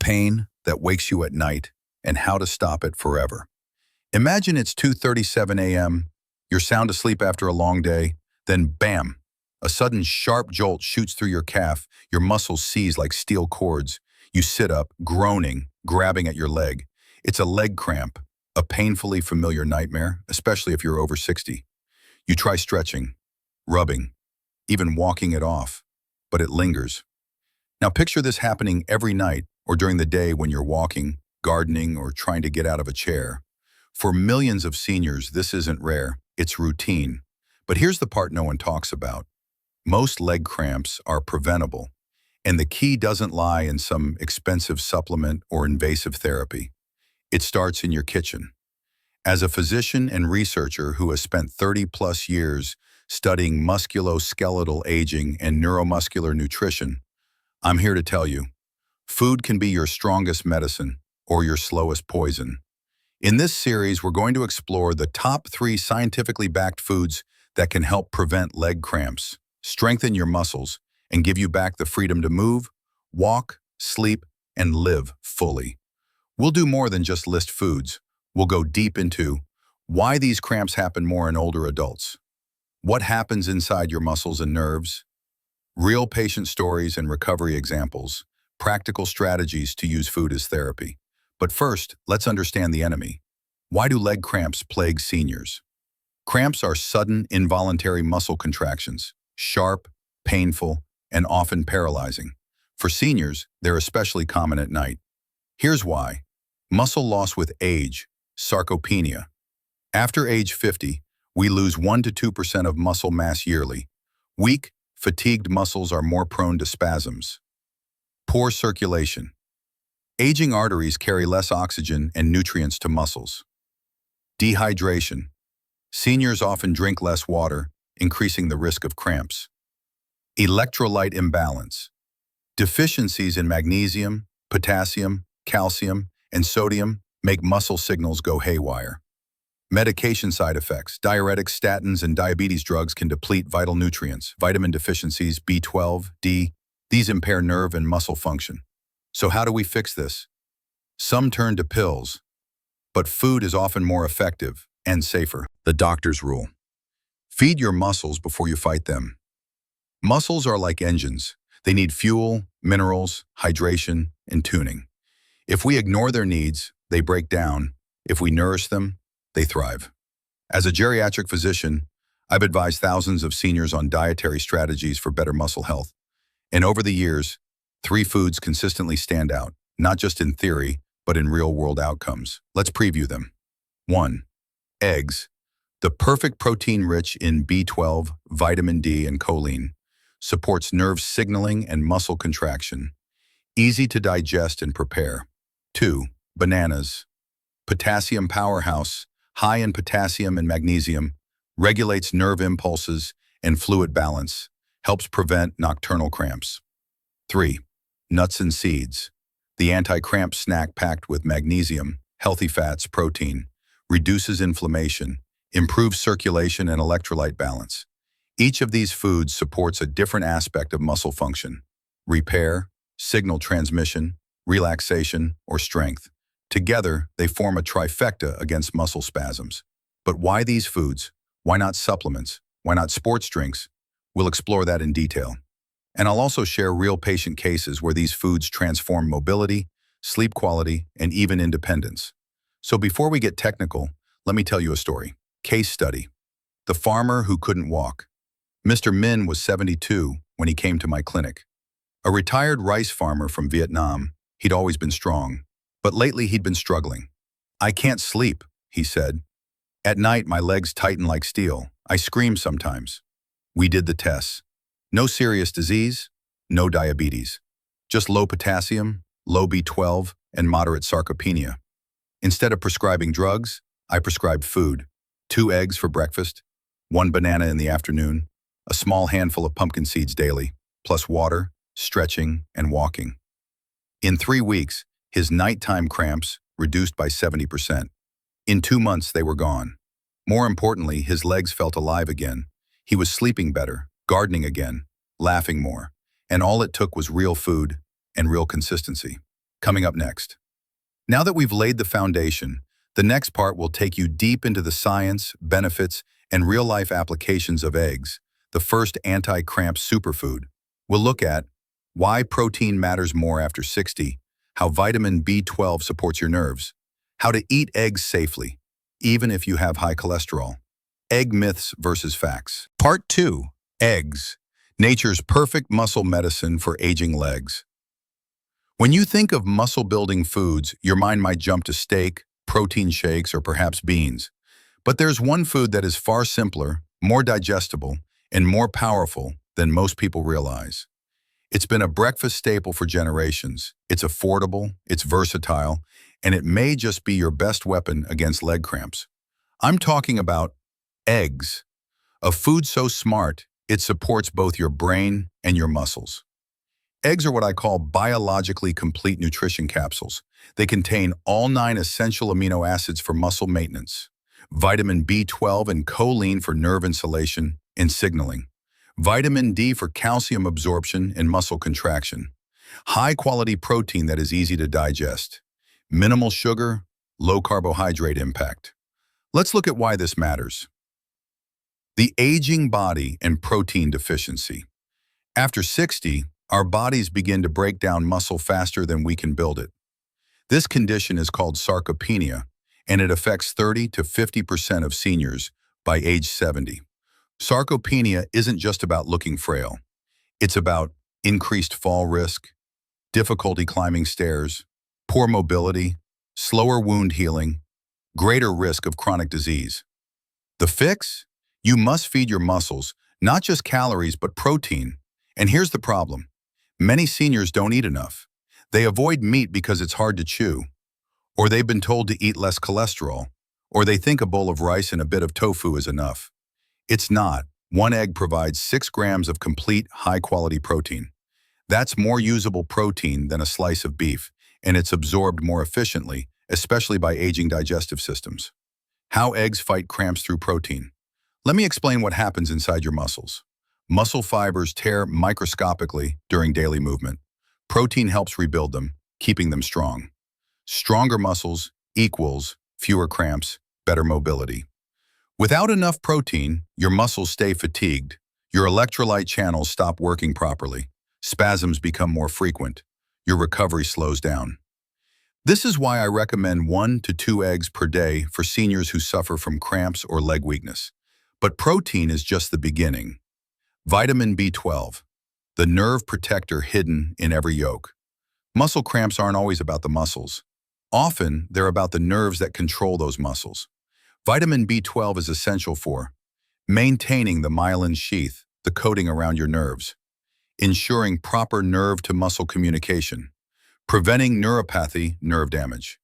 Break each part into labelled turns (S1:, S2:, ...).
S1: pain that wakes you at night, and how to stop it forever. Imagine it's 2:37 a.m., you're sound asleep after a long day, then bam, a sudden sharp jolt shoots through your calf, your muscles seize like steel cords. You sit up, groaning, grabbing at your leg. It's a leg cramp, a painfully familiar nightmare, especially if you're over 60. You try stretching, rubbing, even walking it off, but it lingers. Now picture this happening every night or during the day when you're walking, gardening, or trying to get out of a chair. For millions of seniors, this isn't rare, it's routine. But here's the part no one talks about. Most leg cramps are preventable, and the key doesn't lie in some expensive supplement or invasive therapy. It starts in your kitchen. As a physician and researcher who has spent 30+ years studying musculoskeletal aging and neuromuscular nutrition, I'm here to tell you, food can be your strongest medicine or your slowest poison. In this series, we're going to explore the top 3 scientifically backed foods that can help prevent leg cramps, strengthen your muscles, and give you back the freedom to move, walk, sleep, and live fully. We'll do more than just list foods. We'll go deep into why these cramps happen more in older adults, what happens inside your muscles and nerves, real patient stories and recovery examples, practical strategies to use food as therapy. But first, let's understand the enemy. Why do leg cramps plague seniors? Cramps are sudden, involuntary muscle contractions, sharp, painful, and often paralyzing. For seniors, they're especially common at night. Here's why. Muscle loss with age, sarcopenia. After age 50, we lose 1 to 2% of muscle mass yearly. Weak, fatigued muscles are more prone to spasms. Poor circulation. Aging arteries carry less oxygen and nutrients to muscles. Dehydration. Seniors often drink less water, increasing the risk of cramps. Electrolyte imbalance. Deficiencies in magnesium, potassium, calcium, and sodium make muscle signals go haywire. Medication side effects. Diuretics, statins, and diabetes drugs can deplete vital nutrients. Vitamin deficiencies, B12, D, these impair nerve and muscle function. So how do we fix this? Some turn to pills, but food is often more effective and safer. The doctor's rule. Feed your muscles before you fight them. Muscles are like engines. They need fuel, minerals, hydration, and tuning. If we ignore their needs, they break down. If we nourish them, they thrive. As a geriatric physician, I've advised thousands of seniors on dietary strategies for better muscle health. And over the years, 3 foods consistently stand out, not just in theory, but in real-world outcomes. Let's preview them. 1. Eggs. The perfect protein rich in B12, vitamin D, and choline, supports nerve signaling and muscle contraction. Easy to digest and prepare. 2. Bananas. Potassium powerhouse, high in potassium and magnesium, regulates nerve impulses and fluid balance, helps prevent nocturnal cramps. 3. Nuts and seeds. The anti-cramp snack packed with magnesium, healthy fats, protein, reduces inflammation, improves circulation and electrolyte balance. Each of these foods supports a different aspect of muscle function: repair, signal transmission, relaxation, or strength. Together, they form a trifecta against muscle spasms. But why these foods? Why not supplements? Why not sports drinks? We'll explore that in detail. And I'll also share real patient cases where these foods transform mobility, sleep quality, and even independence. So before we get technical, let me tell you a story. Case study. The farmer who couldn't walk. Mr. Min was 72 when he came to my clinic. A retired rice farmer from Vietnam, he'd always been strong, but lately he'd been struggling. "I can't sleep," he said. "At night, my legs tighten like steel. I scream sometimes." We did the tests. No serious disease, no diabetes. Just low potassium, low B12, and moderate sarcopenia. Instead of prescribing drugs, I prescribed food. 2 eggs for breakfast, 1 banana in the afternoon, a small handful of pumpkin seeds daily, plus water, stretching, and walking. In 3 weeks, his nighttime cramps reduced by 70%. In 2 months, they were gone. More importantly, his legs felt alive again. He was sleeping better, gardening again, laughing more, and all it took was real food and real consistency. coming up next. Now that we've laid the foundation, the next part will take you deep into the science, benefits, and real-life applications of eggs, the first anti-cramp superfood. We'll look at why protein matters more after 60, how vitamin B12 supports your nerves, how to eat eggs safely, even if you have high cholesterol. Egg myths versus facts. Part 2. Eggs. Nature's perfect muscle medicine for aging legs. When you think of muscle-building foods, your mind might jump to steak, protein shakes, or perhaps beans. But there's one food that is far simpler, more digestible, and more powerful than most people realize. It's been a breakfast staple for generations. It's affordable, it's versatile, and it may just be your best weapon against leg cramps. I'm talking about eggs, a food so smart it supports both your brain and your muscles. Eggs are what I call biologically complete nutrition capsules. They contain all 9 essential amino acids for muscle maintenance, vitamin B12 and choline for nerve insulation and signaling, vitamin D for calcium absorption and muscle contraction, high-quality protein that is easy to digest, minimal sugar, low carbohydrate impact. Let's look at why this matters. The aging body and protein deficiency. After 60, our bodies begin to break down muscle faster than we can build it. This condition is called sarcopenia, and it affects 30 to 50% of seniors by age 70. Sarcopenia isn't just about looking frail. It's about increased fall risk, difficulty climbing stairs, poor mobility, slower wound healing, greater risk of chronic disease. The fix? You must feed your muscles, not just calories, but protein. And here's the problem. Many seniors don't eat enough. They avoid meat because it's hard to chew, or they've been told to eat less cholesterol, or they think a bowl of rice and a bit of tofu is enough. It's not. One egg provides 6 grams of complete, high-quality protein. That's more usable protein than a slice of beef, and it's absorbed more efficiently, especially by aging digestive systems. How eggs fight cramps through protein. Let me explain what happens inside your muscles. Muscle fibers tear microscopically during daily movement. Protein helps rebuild them, keeping them strong. Stronger muscles equals fewer cramps, better mobility. Without enough protein, your muscles stay fatigued. Your electrolyte channels stop working properly. Spasms become more frequent. Your recovery slows down. This is why I recommend 1 to 2 eggs per day for seniors who suffer from cramps or leg weakness. But protein is just the beginning. Vitamin B12, the nerve protector hidden in every yolk. Muscle cramps aren't always about the muscles. Often, they're about the nerves that control those muscles. Vitamin B12 is essential for maintaining the myelin sheath, the coating around your nerves, ensuring proper nerve-to-muscle communication, preventing neuropathy, nerve damage,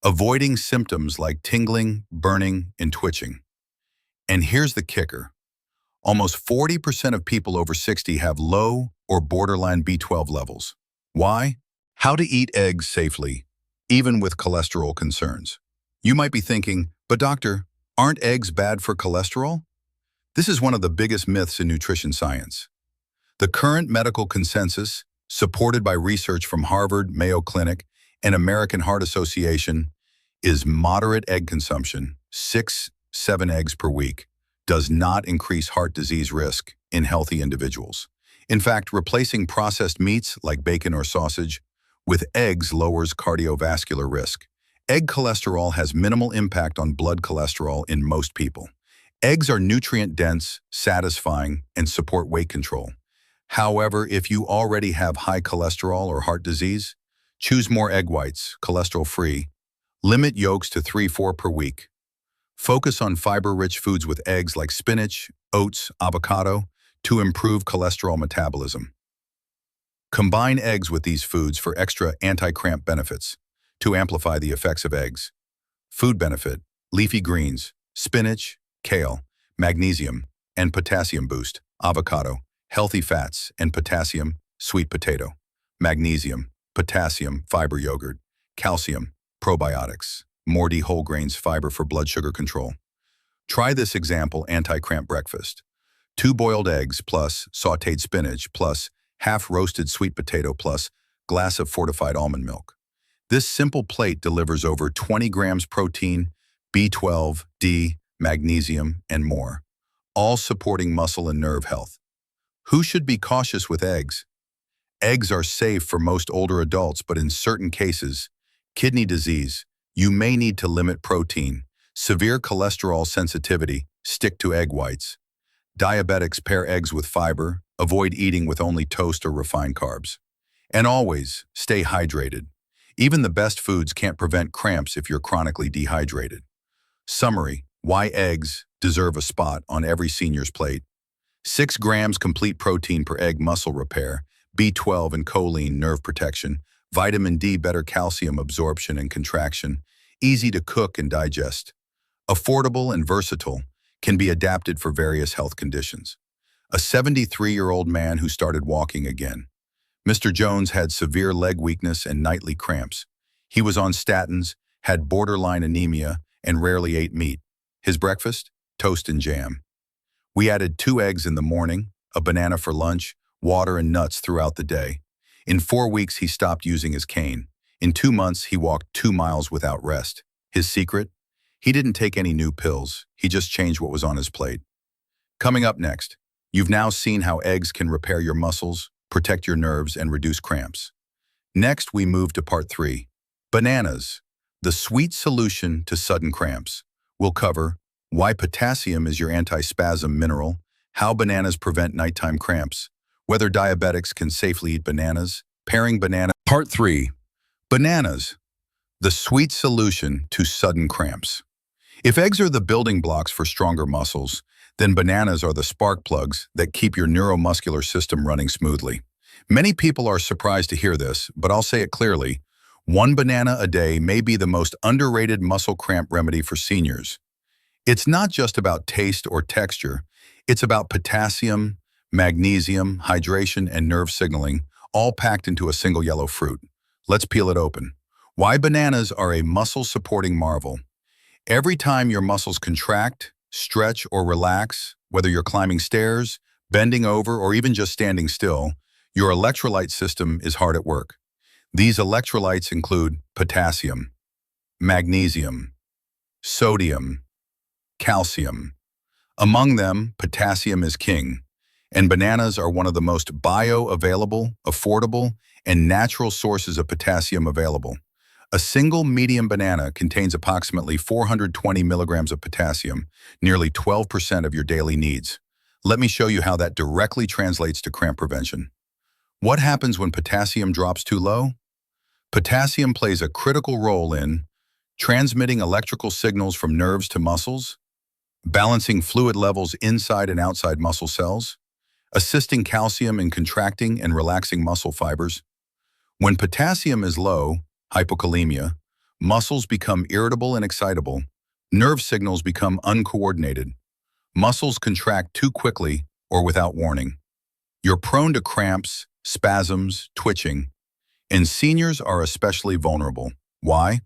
S1: avoiding symptoms like tingling, burning, and twitching. And here's the kicker. Almost 40% of people over 60 have low or borderline B12 levels. Why? How to eat eggs safely, even with cholesterol concerns. You might be thinking, but doctor, aren't eggs bad for cholesterol? This is one of the biggest myths in nutrition science. The current medical consensus, supported by research from Harvard, Mayo Clinic, and American Heart Association, is moderate egg consumption, 6-7 eggs per week, does not increase heart disease risk in healthy individuals. In fact, replacing processed meats like bacon or sausage with eggs lowers cardiovascular risk. Egg cholesterol has minimal impact on blood cholesterol in most people. Eggs are nutrient-dense, satisfying, and support weight control. However, if you already have high cholesterol or heart disease, choose more egg whites, cholesterol-free. Limit yolks to 3-4 per week. Focus on fiber-rich foods with eggs like spinach, oats, avocado to improve cholesterol metabolism. Combine eggs with these foods for extra anti-cramp benefits to amplify the effects of eggs. Food benefit: leafy greens, spinach, kale, magnesium, and potassium boost, avocado, healthy fats and potassium, sweet potato, magnesium, potassium, fiber yogurt, calcium, probiotics, Morty whole grains fiber for blood sugar control. Try this example anti-cramp breakfast. 2 boiled eggs plus sautéed spinach plus half roasted sweet potato plus glass of fortified almond milk. This simple plate delivers over 20 grams protein, B12, D, magnesium, and more, all supporting muscle and nerve health. Who should be cautious with eggs? Eggs are safe for most older adults, but in certain cases, kidney disease, you may need to limit protein. Severe cholesterol sensitivity, stick to egg whites. Diabetics, pair eggs with fiber, avoid eating with only toast or refined carbs. And always, stay hydrated. Even the best foods can't prevent cramps if you're chronically dehydrated. Summary: why eggs deserve a spot on every senior's plate. 6 grams complete protein per egg, muscle repair, B12 and choline, nerve protection, vitamin D, better calcium absorption and contraction, easy to cook and digest. Affordable and versatile, can be adapted for various health conditions. A 73-year-old man who started walking again. Mr. Jones had severe leg weakness and nightly cramps. He was on statins, had borderline anemia, and rarely ate meat. His breakfast? Toast and jam. We added 2 eggs in the morning, a banana for lunch, water and nuts throughout the day. In 4 weeks, he stopped using his cane. In 2 months, he walked 2 miles without rest. His secret? He didn't take any new pills. He just changed what was on his plate. Coming up next, you've now seen how eggs can repair your muscles, protect your nerves, and reduce cramps. Next, we move to part 3. Bananas, the sweet solution to sudden cramps. We'll cover why potassium is your anti-spasm mineral, how bananas prevent nighttime cramps, whether diabetics can safely eat bananas, pairing banana. Part 3. Bananas, the sweet solution to sudden cramps. If eggs are the building blocks for stronger muscles, then bananas are the spark plugs that keep your neuromuscular system running smoothly. Many people are surprised to hear this, but I'll say it clearly. 1 banana a day may be the most underrated muscle cramp remedy for seniors. It's not just about taste or texture. It's about potassium, magnesium, hydration, and nerve signaling, all packed into a single yellow fruit. Let's peel it open. Why bananas are a muscle-supporting marvel. Every time your muscles contract, stretch, or relax, whether you're climbing stairs, bending over, or even just standing still, your electrolyte system is hard at work. These electrolytes include potassium, magnesium, sodium, calcium. Among them, potassium is king, and bananas are one of the most bioavailable, affordable, and natural sources of potassium available. A single medium banana contains approximately 420 milligrams of potassium, nearly 12% of your daily needs. Let me show you how that directly translates to cramp prevention. What happens when potassium drops too low? Potassium plays a critical role in transmitting electrical signals from nerves to muscles, balancing fluid levels inside and outside muscle cells, assisting calcium in contracting and relaxing muscle fibers. When potassium is low, hypokalemia, muscles become irritable and excitable, nerve signals become uncoordinated, muscles contract too quickly or without warning. You're prone to cramps, spasms, twitching, and seniors are especially vulnerable. Why?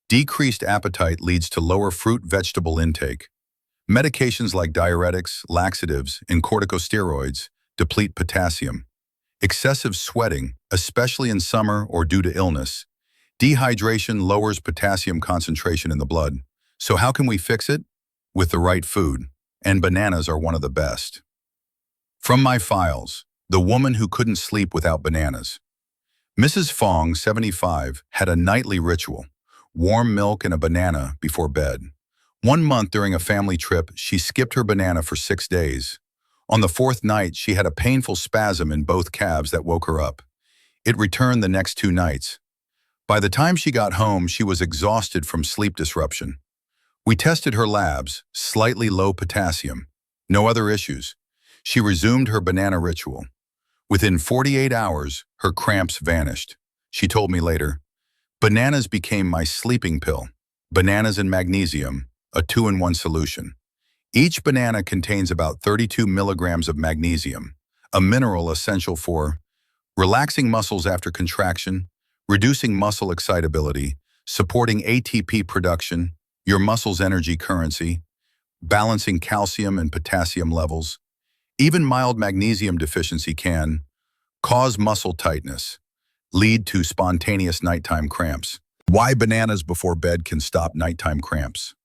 S1: Decreased appetite leads to lower fruit vegetable intake. Medications like diuretics, laxatives, and corticosteroids deplete potassium. Excessive sweating, especially in summer or due to illness. Dehydration lowers potassium concentration in the blood. So how can we fix it? With the right food. And bananas are one of the best. From my files, the woman who couldn't sleep without bananas. Mrs. Fong, 75, had a nightly ritual: warm milk and a banana before bed. 1 month during a family trip, she skipped her banana for 6 days. On the 4th night, she had a painful spasm in both calves that woke her up. It returned the next 2 nights. By the time she got home, she was exhausted from sleep disruption. We tested her labs, slightly low potassium. No other issues. She resumed her banana ritual. Within 48 hours, her cramps vanished. She told me later, "Bananas became my sleeping pill. Bananas and magnesium, a 2-in-1 solution." Each banana contains about 32 milligrams of magnesium, a mineral essential for relaxing muscles after contraction, reducing muscle excitability, supporting ATP production, your muscle's energy currency, balancing calcium and potassium levels. Even mild magnesium deficiency can cause muscle tightness, lead to spontaneous nighttime cramps. Why bananas before bed can stop nighttime cramps.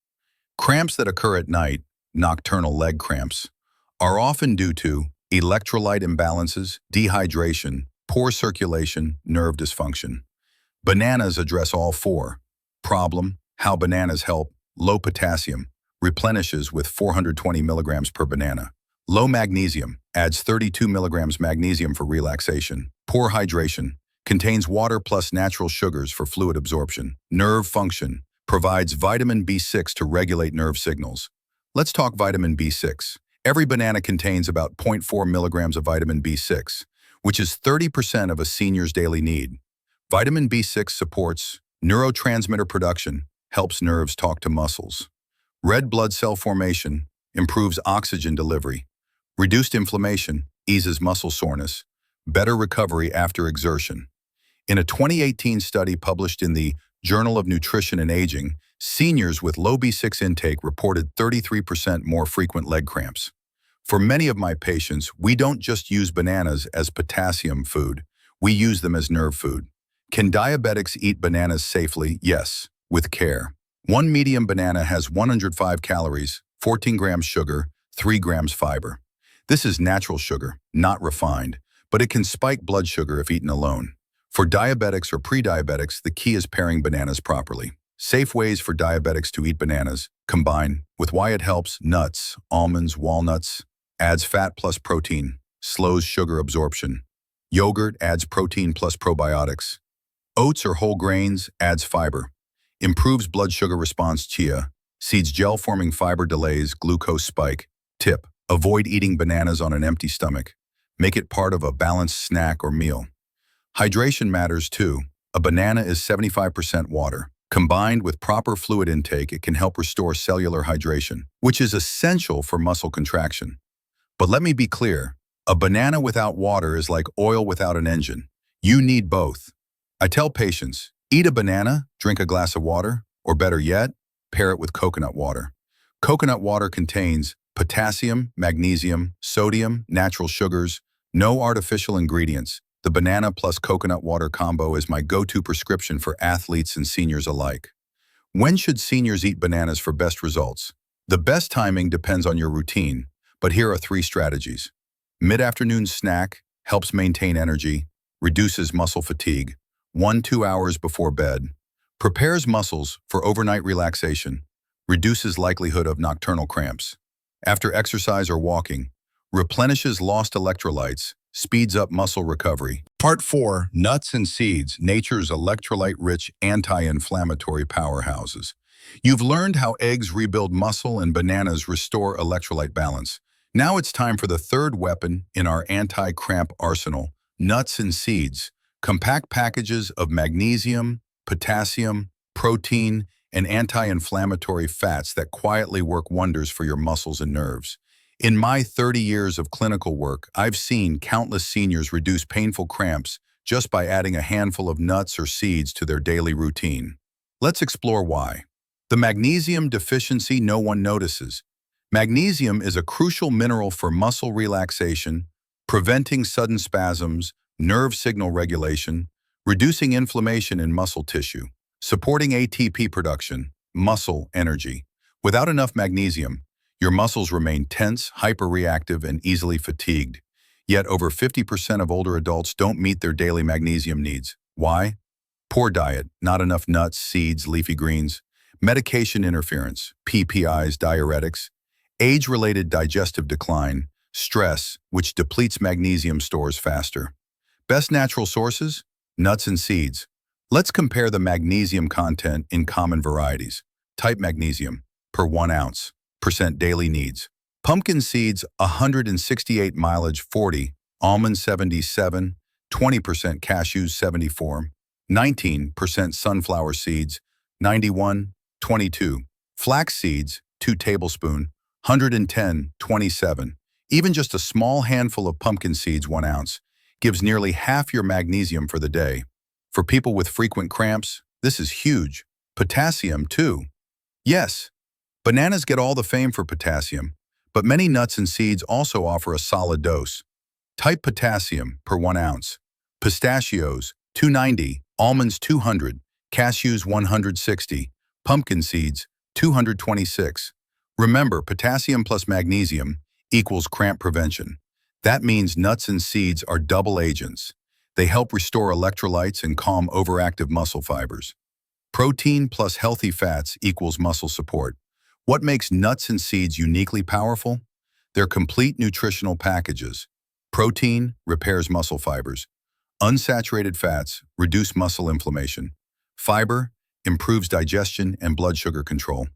S1: Cramps that occur at night, nocturnal leg cramps, are often due to electrolyte imbalances, dehydration, poor circulation, nerve dysfunction. Bananas address all four. Problem: how bananas help: low potassium, replenishes with 420 milligrams per banana. Low magnesium, adds 32 milligrams magnesium for relaxation. Poor hydration, contains water plus natural sugars for fluid absorption. Nerve function, provides vitamin B6 to regulate nerve signals. Let's talk vitamin B6. Every banana contains about zero point 0.4 milligrams of vitamin B6, which is 30% of a senior's daily need. Vitamin B6 supports neurotransmitter production, helps nerves talk to muscles. Red blood cell formation, improves oxygen delivery. Reduced inflammation, eases muscle soreness. Better recovery after exertion. In a 2018 study published in the Journal of Nutrition and Aging, seniors with low B6 intake reported 33% more frequent leg cramps. For many of my patients, we don't just use bananas as potassium food. We use them as nerve food. Can diabetics eat bananas safely? Yes, with care. One medium banana has 105 calories, 14 grams sugar, 3 grams fiber. This is natural sugar, not refined, but it can spike blood sugar if eaten alone. For diabetics or pre-diabetics, the key is pairing bananas properly. Safe ways for diabetics to eat bananas: combine with why it helps: nuts, almonds, walnuts, adds fat plus protein, slows sugar absorption. Yogurt adds protein plus probiotics. Oats or whole grains adds fiber, improves blood sugar response. Chia seeds gel-forming fiber delays glucose spike. Tip: avoid eating bananas on an empty stomach. Make it part of a balanced snack or meal. Hydration matters too. A banana is 75% water. Combined with proper fluid intake, it can help restore cellular hydration, which is essential for muscle contraction. But let me be clear, a banana without water is like oil without an engine. You need both. I tell patients, eat a banana, drink a glass of water, or better yet, pair it with coconut water. Coconut water contains potassium, magnesium, sodium, natural sugars, no artificial ingredients. The banana plus coconut water combo is my go-to prescription for athletes and seniors alike. When should seniors eat bananas for best results? The best timing depends on your routine, but here are 3 strategies. Mid-afternoon snack helps maintain energy, reduces muscle fatigue. 1-2 hours before bed, prepares muscles for overnight relaxation, reduces likelihood of nocturnal cramps. After exercise or walking, replenishes lost electrolytes, speeds up muscle recovery. Part 4, nuts and seeds, nature's electrolyte-rich anti-inflammatory powerhouses. You've learned how eggs rebuild muscle and bananas restore electrolyte balance. Now it's time for the third weapon in our anti-cramp arsenal: nuts and seeds. Compact packages of magnesium, potassium, protein, and anti-inflammatory fats that quietly work wonders for your muscles and nerves. In my 30 years of clinical work, I've seen countless seniors reduce painful cramps just by adding a handful of nuts or seeds to their daily routine. Let's explore why. The magnesium deficiency no one notices. Magnesium is a crucial mineral for muscle relaxation, preventing sudden spasms, nerve signal regulation, reducing inflammation in muscle tissue, supporting ATP production, muscle energy. Without enough magnesium, your muscles remain tense, hyperreactive, and easily fatigued. Yet over 50% of older adults don't meet their daily magnesium needs. Why? Poor diet, not enough nuts, seeds, leafy greens, medication interference, PPIs, diuretics, age-related digestive decline, stress, which depletes magnesium stores faster. Best natural sources? Nuts and seeds. Let's compare the magnesium content in common varieties. Type magnesium, per 1 ounce, percent daily needs. Pumpkin seeds, 168 mileage 40, almond 77, 20% cashews 74, 19% sunflower seeds, 91, 22. Flax seeds, 2 tablespoons, 110, 27. Even just a small handful of pumpkin seeds, 1 ounce, gives nearly half your magnesium for the day. For people with frequent cramps, this is huge. Potassium, too. Yes, bananas get all the fame for potassium, but many nuts and seeds also offer a solid dose. Type potassium, per 1 ounce. Pistachios, 290, almonds 200, cashews 160, pumpkin seeds 226. Remember, potassium plus magnesium equals cramp prevention. That means nuts and seeds are double agents. They help restore electrolytes and calm overactive muscle fibers. Protein plus healthy fats equals muscle support. What makes nuts and seeds uniquely powerful? They're complete nutritional packages. Protein repairs muscle fibers. Unsaturated fats reduce muscle inflammation. Fiber improves digestion and blood sugar control.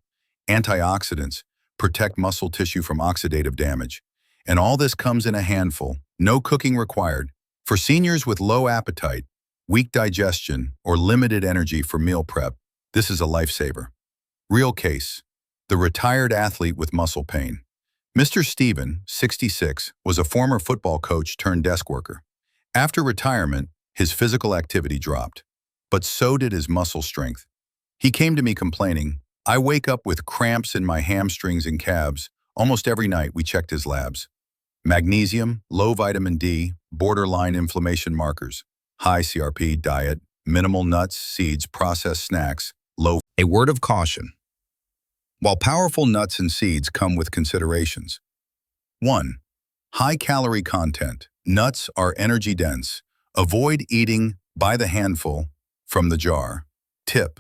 S1: Antioxidants protect muscle tissue from oxidative damage. And all this comes in a handful, no cooking required. For seniors with low appetite, weak digestion, or limited energy for meal prep, this is a lifesaver. Real case, the retired athlete with muscle pain. Mr. Steven, 66, was a former football coach turned desk worker. After retirement, his physical activity dropped, but so did his muscle strength. He came to me complaining, "I wake up with cramps in my hamstrings and calves." Almost every night we checked his labs. Magnesium, low vitamin D, borderline inflammation markers, high CRP diet, minimal nuts, seeds, processed snacks, low. A word of caution. While powerful nuts and seeds come with considerations. 1. High calorie content. Nuts are energy dense. Avoid eating by the handful from the jar. Tip.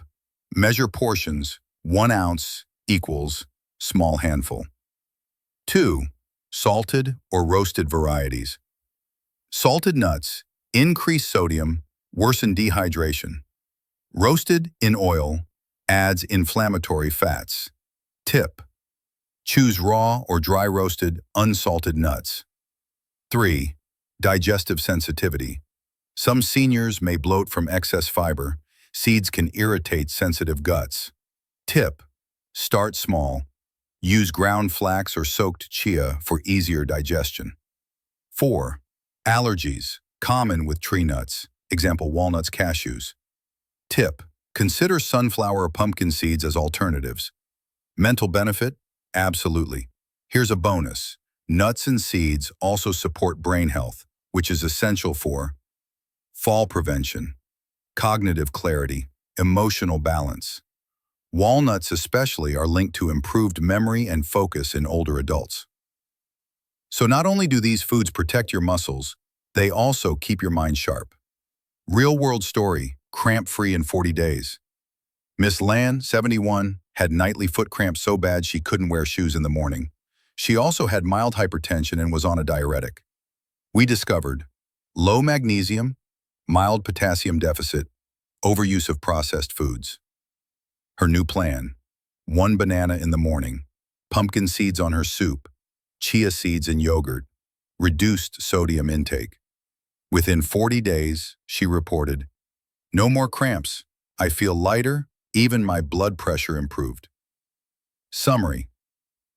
S1: Measure portions. 1 ounce equals small handful. 2. Salted or roasted varieties. Salted nuts increase sodium, worsen dehydration. Roasted in oil adds inflammatory fats. Tip. Choose raw or dry roasted, unsalted nuts. 3. Digestive sensitivity. Some seniors may bloat from excess fiber. Seeds can irritate sensitive guts. Tip. Start small. Use ground flax or soaked chia for easier digestion. 4. Allergies, common with tree nuts, example walnuts, cashews. Tip. Consider sunflower or pumpkin seeds as alternatives. Mental benefit? Absolutely. Here's a bonus. Nuts and seeds also support brain health, which is essential for fall prevention, cognitive clarity, emotional balance. Walnuts especially are linked to improved memory and focus in older adults. So not only do these foods protect your muscles, they also keep your mind sharp. Real-world story, cramp-free in 40 days. Miss Lan, 71, had nightly foot cramps so bad she couldn't wear shoes in the morning. She also had mild hypertension and was on a diuretic. We discovered low magnesium, mild potassium deficit, overuse of processed foods. Her new plan: 1 banana in the morning, pumpkin seeds on her soup, chia seeds and yogurt, reduced sodium intake. Within 40 days, she reported, "No more cramps. I feel lighter, even my blood pressure improved." Summary: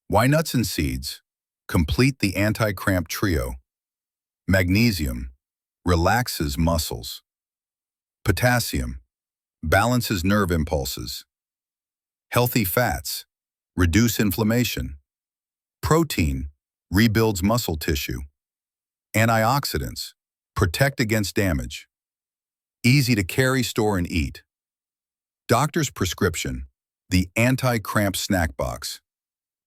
S1: why nuts and seeds? Complete the anti-cramp trio. Magnesium relaxes muscles. Potassium balances nerve impulses. Healthy fats reduce inflammation. Protein rebuilds muscle tissue. Antioxidants protect against damage. Easy to carry, store, and eat. Doctor's prescription: the anti-cramp snack box.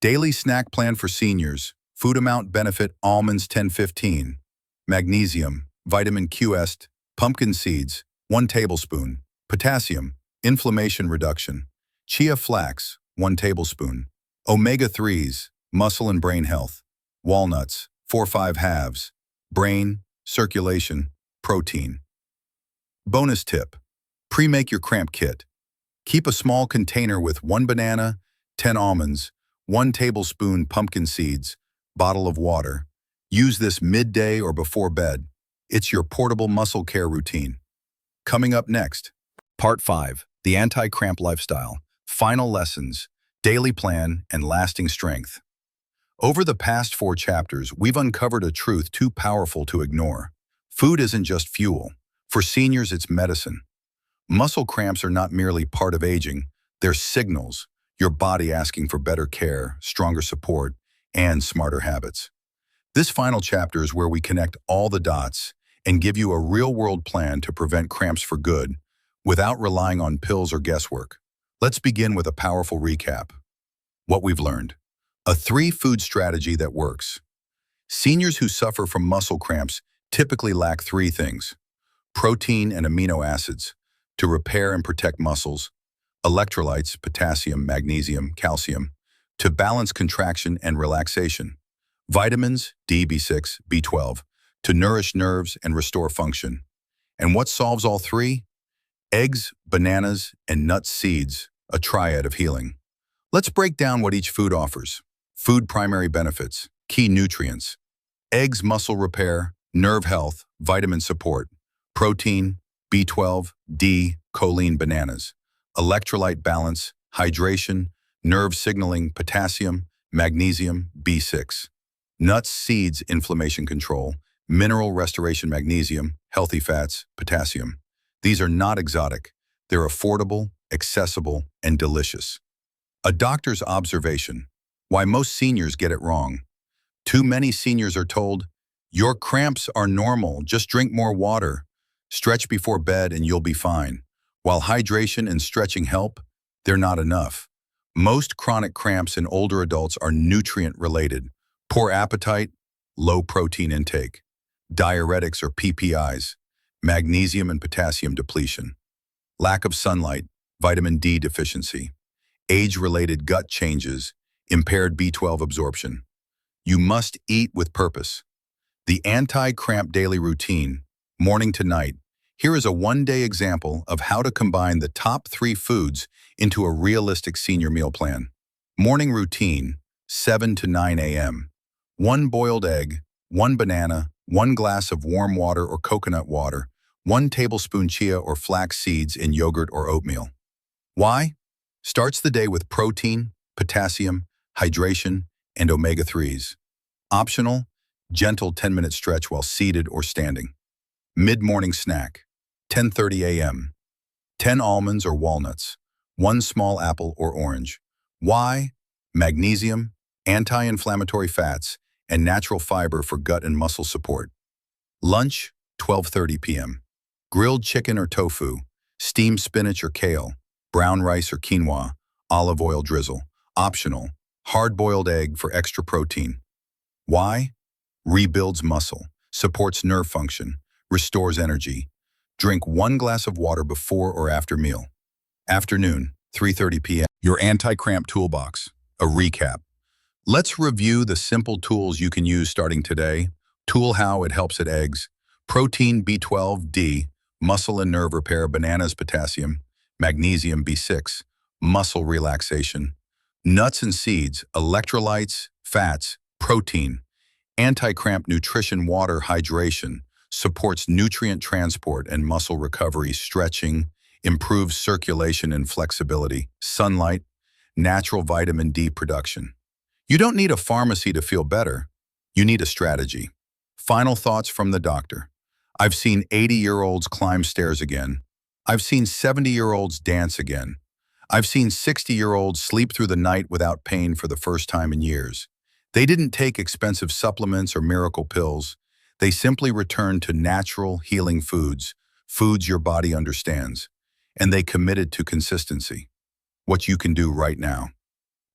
S1: Daily snack plan for seniors. Food amount benefit: almonds 10-15, magnesium, vitamin Q-est, pumpkin seeds 1 tablespoon, potassium, inflammation reduction, chia flax 1 tablespoon, omega-3s, muscle and brain health, walnuts 4-5 halves, brain, circulation, protein. Bonus tip: pre-make your cramp kit. Keep a small container with 1 banana, 10 almonds, 1 tablespoon pumpkin seeds, bottle of water. Use this midday or before bed. It's your portable muscle care routine. Coming up next, Part 5, the anti-cramp lifestyle, final lessons, daily plan, and lasting strength. Over the past 4 chapters, we've uncovered a truth too powerful to ignore. Food isn't just fuel. For seniors, it's medicine. Muscle cramps are not merely part of aging. They're signals, your body asking for better care, stronger support, and smarter habits. This final chapter is where we connect all the dots and give you a real-world plan to prevent cramps for good, without relying on pills or guesswork. Let's begin with a powerful recap. What we've learned. A 3-food strategy that works. Seniors who suffer from muscle cramps typically lack 3 things: protein and amino acids to repair and protect muscles, electrolytes, potassium, magnesium, calcium, to balance contraction and relaxation, vitamins, D, B6, B12, to nourish nerves and restore function. And what solves all 3? Eggs, bananas, and nut seeds, a triad of healing. Let's break down what each food offers. Food primary benefits, key nutrients. Eggs, muscle repair, nerve health, vitamin support. Protein, B12, D, choline, bananas. Electrolyte balance, hydration, nerve signaling, potassium, magnesium, B6. Nuts, seeds, inflammation control, mineral restoration, magnesium, healthy fats, potassium. These are not exotic. They're affordable, accessible, and delicious. A doctor's observation. Why most seniors get it wrong. Too many seniors are told, "Your cramps are normal, just drink more water. Stretch before bed and you'll be fine." While hydration and stretching help, they're not enough. Most chronic cramps in older adults are nutrient-related. Poor appetite, low protein intake. Diuretics or PPIs, magnesium and potassium depletion. Lack of sunlight, vitamin D deficiency. Age-related gut changes, impaired B12 absorption. You must eat with purpose. The anti-cramp daily routine, morning to night. Here is a 1-day example of how to combine the top 3 foods into a realistic senior meal plan. Morning routine, 7 to 9 a.m. 1 boiled egg, 1 banana, 1 glass of warm water or coconut water, 1 tablespoon chia or flax seeds in yogurt or oatmeal. Why? Starts the day with protein, potassium, hydration, and omega-3s. Optional, gentle 10-minute stretch while seated or standing. Mid-morning snack, 10:30 a.m. 10 almonds or walnuts, 1 small apple or orange. Why? Magnesium, anti-inflammatory fats, and natural fiber for gut and muscle support. Lunch, 12:30 p.m. Grilled chicken or tofu, steamed spinach or kale, brown rice or quinoa, olive oil drizzle. Optional, hard-boiled egg for extra protein. Why? Rebuilds muscle, supports nerve function, restores energy. Drink 1 glass of water before or after meal. Afternoon, 3:30 p.m. Your anti-cramp toolbox. A recap. Let's review the simple tools you can use starting today. Tool how it helps at eggs. Protein B12, D, muscle and nerve repair, bananas, potassium, magnesium, B6, muscle relaxation. Nuts and seeds, electrolytes, fats, protein. Anti-cramp nutrition, water, hydration, supports nutrient transport and muscle recovery, stretching, improves circulation and flexibility. Sunlight, natural vitamin D production. You don't need a pharmacy to feel better. You need a strategy. Final thoughts from the doctor. I've seen 80-year-olds climb stairs again. I've seen 70-year-olds dance again. I've seen 60-year-olds sleep through the night without pain for the first time in years. They didn't take expensive supplements or miracle pills. They simply returned to natural, healing foods, foods your body understands. And they committed to consistency. What you can do right now.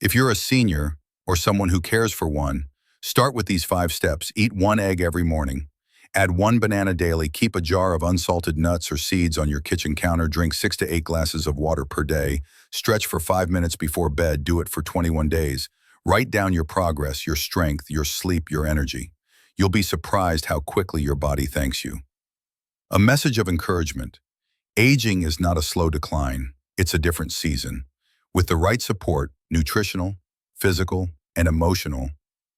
S1: If you're a senior or someone who cares for one, start with these 5 steps. Eat 1 egg every morning. Add 1 banana daily. Keep a jar of unsalted nuts or seeds on your kitchen counter. Drink 6 to 8 glasses of water per day. Stretch for 5 minutes before bed. Do it for 21 days. Write down your progress, your strength, your sleep, your energy. You'll be surprised how quickly your body thanks you. A message of encouragement. Aging is not a slow decline. It's a different season. With the right support, nutritional, physical, and emotional,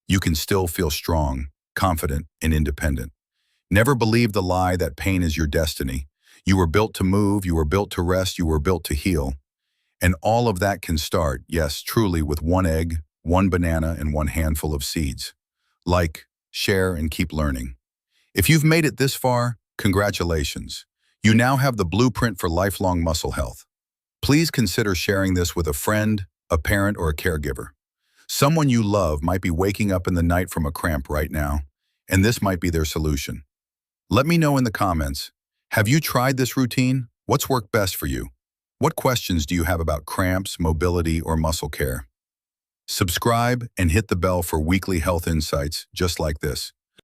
S1: you can still feel strong, confident, and independent. Never believe the lie that pain is your destiny. You were built to move, you were built to rest, you were built to heal. And all of that can start, yes, truly, with 1 egg, 1 banana, and 1 handful of seeds. Like, share, and keep learning. If you've made it this far, congratulations. You now have the blueprint for lifelong muscle health. Please consider sharing this with a friend, a parent, or a caregiver. Someone you love might be waking up in the night from a cramp right now, and this might be their solution. Let me know in the comments, have you tried this routine? What's worked best for you? What questions do you have about cramps, mobility, or muscle care? Subscribe and hit the bell for weekly health insights just like this.